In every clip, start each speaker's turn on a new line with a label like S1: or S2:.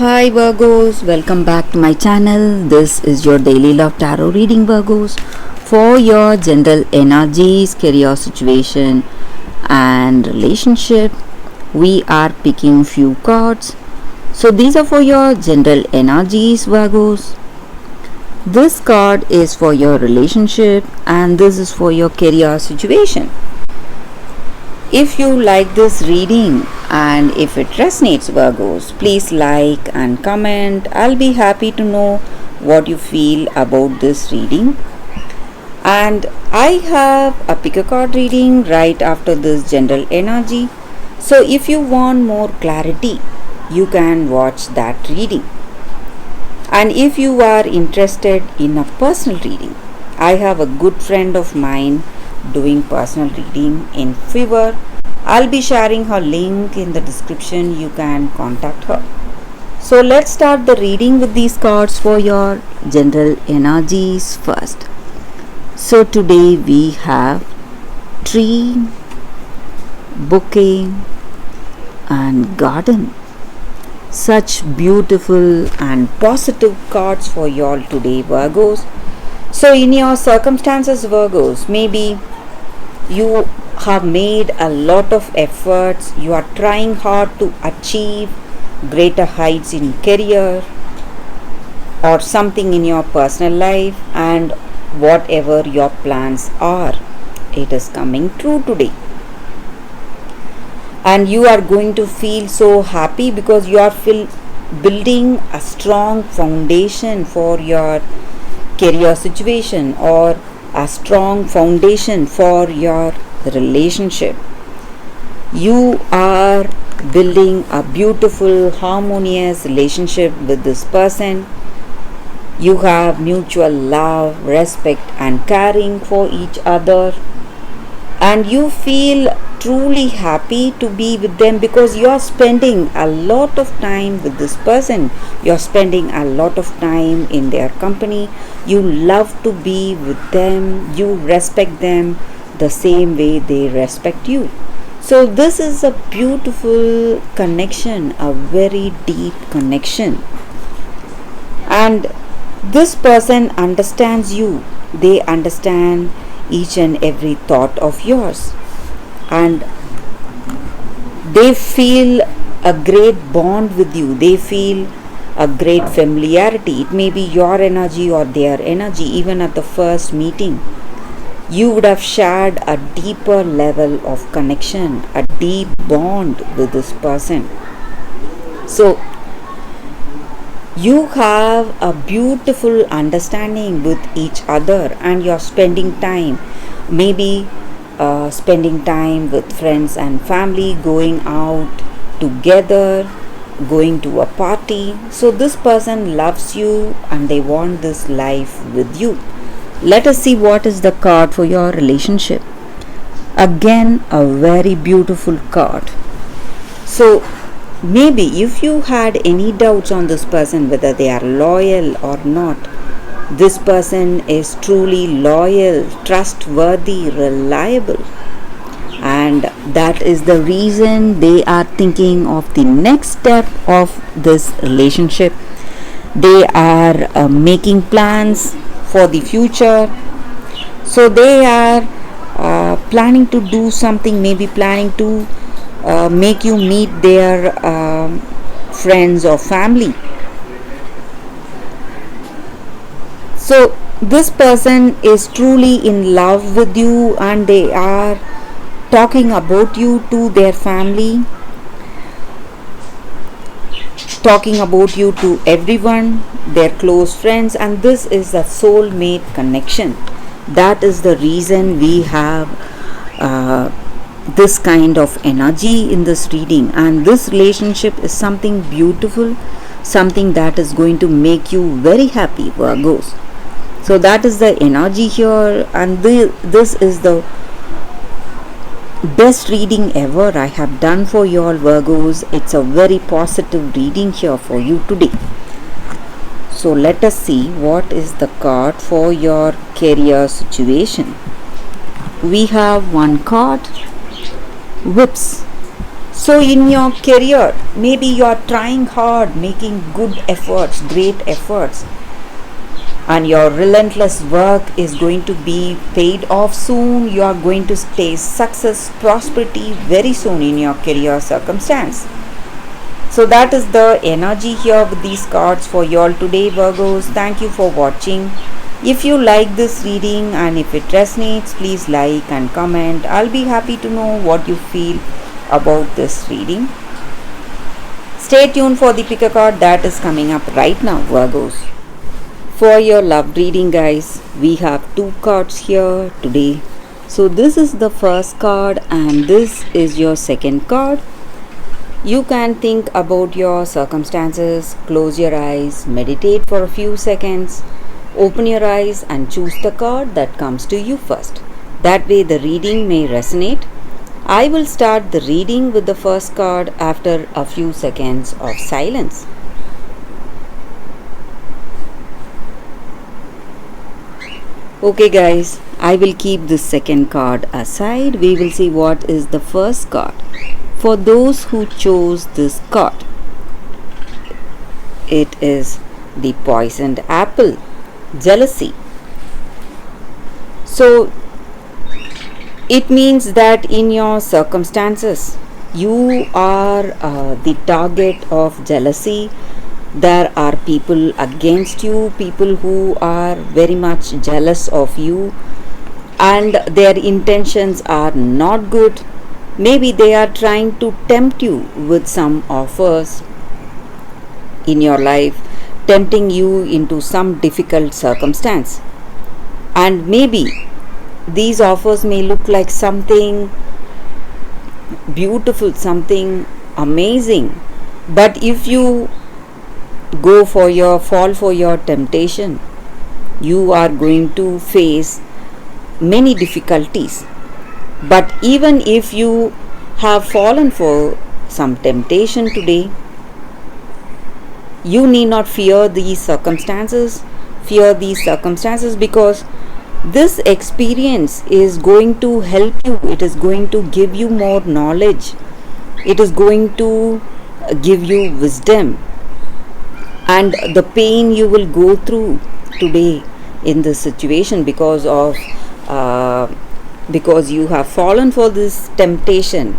S1: Hi Virgos, welcome back to my channel. This is your daily love tarot reading, Virgos, for your general energies, career situation and relationship. We are picking few cards. So these are for your general energies, Virgos. This card is for your relationship and this is for your career situation. If you like this reading and if it resonates, Virgos, please like and comment. I'll be happy to know what you feel about this reading. And I have a pick a card reading right after this general energy. So if you want more clarity, you can watch that reading. And if you are interested in a personal reading, I have a good friend of mine doing personal reading in Fiverr. I'll be sharing her link in the description. You can contact her. So let's start the reading with these cards for your general energies first. So today we have tree, bouquet and garden. Such beautiful and positive cards for y'all today, Virgos. So in your circumstances, Virgos, maybe you have made a lot of efforts, you are trying hard to achieve greater heights in career or something in your personal life, and whatever your plans are, it is coming true today. And you are going to feel so happy because you are building a strong foundation for your career situation or a strong foundation for your relationship. You are building a beautiful, harmonious relationship with this person. You have mutual love, respect, and caring for each other, and you feel truly happy to be with them because you are spending a lot of time with this person. You are spending a lot of time in their company. You love to be with them. You respect them the same way they respect you. So this is a beautiful connection, a very deep connection. And this person understands you. They understand each and every thought of yours. And they feel a great bond with you. They feel a great familiarity. It may be your energy or their energy. Even at the first meeting, you would have shared a deeper level of connection, a deep bond with this person. So you have a beautiful understanding with each other, and you're spending time, maybe spending time with friends and family, going out together, going to a party. So this person loves you and they want this life with you. Let us see what is the card for your relationship. Again, a very beautiful card. So maybe if you had any doubts on this person, whether they are loyal or not, this person is truly loyal, trustworthy, reliable. And that is the reason they are thinking of the next step of this relationship. They are making plans for the future. So they are planning to do something, maybe planning to make you meet their friends or family. So this person is truly in love with you and they are talking about you to their family, talking about you to everyone, their close friends, and this is a soulmate connection. That is the reason we have this kind of energy in this reading, and this relationship is something beautiful, something that is going to make you very happy, Virgos. So that is the energy here, and this is the best reading ever I have done for you all, Virgos. It's a very positive reading here for you today. So let us see what is the card for your career situation. We have one card, whips. So in your career, maybe you are trying hard, making good efforts, great efforts, and your relentless work is going to be paid off soon. You are going to taste success, prosperity very soon in your career circumstance. So that is the energy here with these cards for you all today, Virgos. Thank you for watching. If you like this reading and if it resonates, please like and comment. I'll be happy to know what you feel about this reading. Stay tuned for the pick a card that is coming up right now, Virgos. For your love reading, guys, we have 2 cards here today. So this is the first card and this is your second card. You can think about your circumstances, close your eyes, meditate for a few seconds, open your eyes and choose the card that comes to you first. That way the reading may resonate. I will start the reading with the first card after a few seconds of silence. Okay guys, I will keep the second card aside. We will see what is the first card. For those who chose this card, it is the poisoned apple, jealousy. So it means that in your circumstances, you are the target of jealousy. There are people against you, people who are very much jealous of you, and their intentions are not good. Maybe they are trying to tempt you with some offers in your life, tempting you into some difficult circumstance. And maybe these offers may look like something beautiful, something amazing. But if you fall for your temptation, you are going to face many difficulties. But even if you have fallen for some temptation today, you need not fear these circumstances. Because this experience is going to help you. It is going to give you more knowledge. It is going to give you wisdom. And the pain you will go through today in this situation because you have fallen for this temptation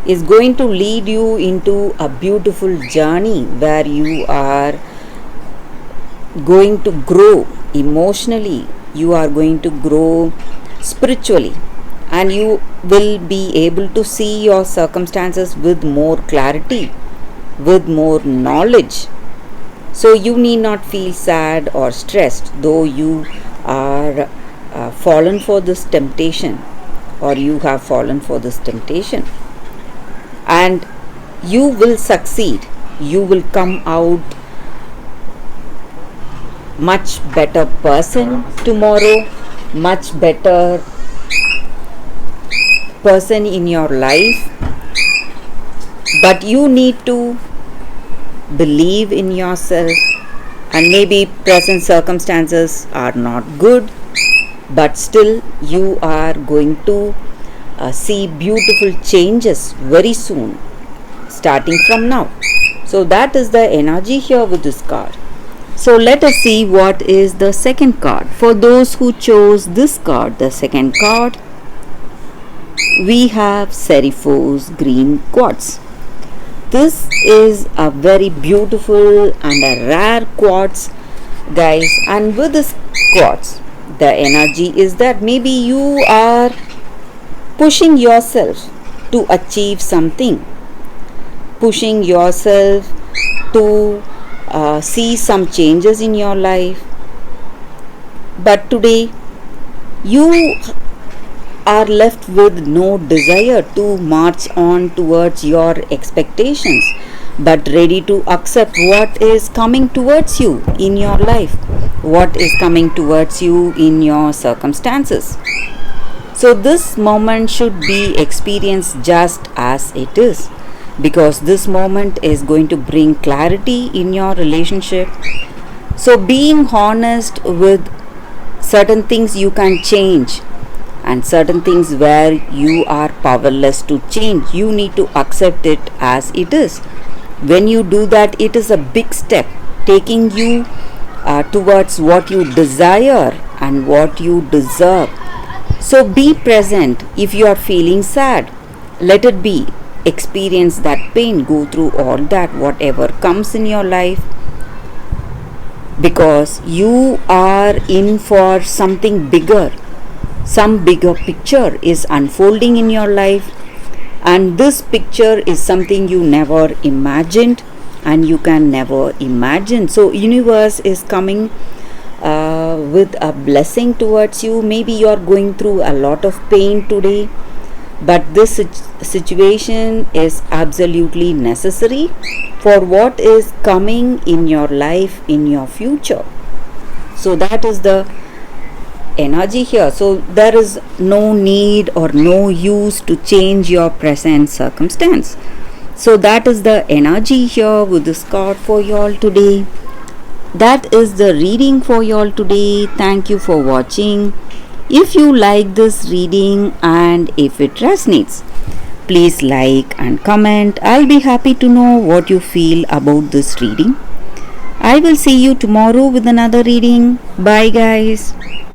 S1: is going to lead you into a beautiful journey where you are going to grow emotionally, you are going to grow spiritually, and you will be able to see your circumstances with more clarity, with more knowledge. So you need not feel sad or stressed though you are fallen for this temptation, or you have fallen for this temptation. And you will succeed. You will come out much better person tomorrow, much better person in your life. But you need to believe in yourself. And maybe present circumstances are not good, but still you are going to see beautiful changes very soon, starting from now. So that is the energy here with this card. So let us see what is the second card. For those who chose this card, the second card, we have Seraphos Green Quartz. This is a very beautiful and a rare quartz, guys. And with this quartz, the energy is that maybe you are pushing yourself to achieve something, pushing yourself to see some changes in your life. But today you are left with no desire to march on towards your expectations, but ready to accept what is coming towards you in your life, what is coming towards you in your circumstances. So this moment should be experienced just as it is, because this moment is going to bring clarity in your relationship. So being honest with certain things you can change, and certain things where you are powerless to change. You need to accept it as it is. When you do that, it is a big step taking you towards what you desire and what you deserve. So be present. If you are feeling sad, let it be. Experience that pain, go through all that, whatever comes in your life, because you are in for something bigger. Some bigger picture is unfolding in your life, and this picture is something you never imagined and you can never imagine. So universe is coming with a blessing towards you. Maybe you are going through a lot of pain today, but this situation is absolutely necessary for what is coming in your life in your future. So that is the energy here. So there is no need or no use to change your present circumstance. So that is the energy here with this card for y'all today. That is the reading for y'all today. Thank you for watching. If you like this reading and if it resonates, please like and comment. I'll be happy to know what you feel about this reading. I will see you tomorrow with another reading. Bye guys.